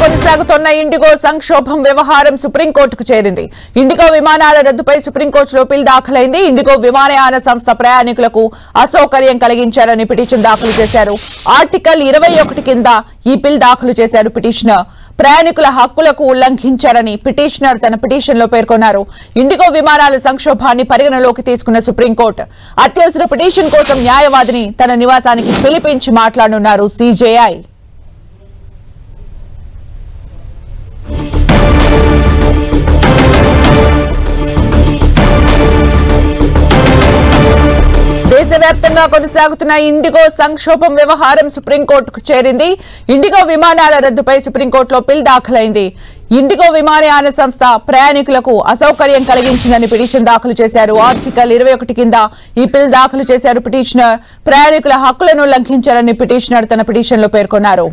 కొనసాగుతున్న ఇండిగో సంక్షోభం వ్యవహారం సుప్రీంకోర్టుకు చేరింది. ఇండిగో విమానాల రద్దుపై సుప్రీంకోర్టులో పిల్ దాఖలైంది. ఇండిగో విమానయాన సంస్థ ప్రయాణికులకు అసౌకర్యం కలిగించారని పిటిషన్ దాఖలు చేశారు. ఆర్టికల్ 21 కింద ఈ పిల్ దాఖలు చేశారు పిటిషనర్. ప్రయాణికుల హక్కులకు ఉల్లంఘించారని పిటిషనర్ తన పిటిషన్లో పేర్కొన్నారు. ఇండిగో విమానాల సంక్షోభాన్ని పరిగణలోకి తీసుకున్న సుప్రీంకోర్టు అత్యవసర పిటిషన్ కోసం న్యాయవాదిని తన నివాసానికి పిలిపించి మాట్లాడనున్నారు సిజేఐ. దేశవ్యాప్తంగా కొనసాగుతున్న ఇండిగో సంక్షోభం వ్యవహారం సుప్రీంకోర్టుకు చేరింది. ఇండిగో విమానాల రద్దుపై సుప్రీంకోర్టులో పిల్ దాఖలైంది. ఇండిగో విమానయాన సంస్థ ప్రయాణికులకు అసౌకర్యం కలిగించిందని పిటిషన్ దాఖలు చేశారు. ఆర్టికల్ 21 కింద ఈ పిల్ దాఖలు చేశారు పిటిషనర్. ప్రయాణికుల హక్కులను ఉల్లంఘించారని పిటిషనర్ తన పిటిషన్లో పేర్కొన్నారు.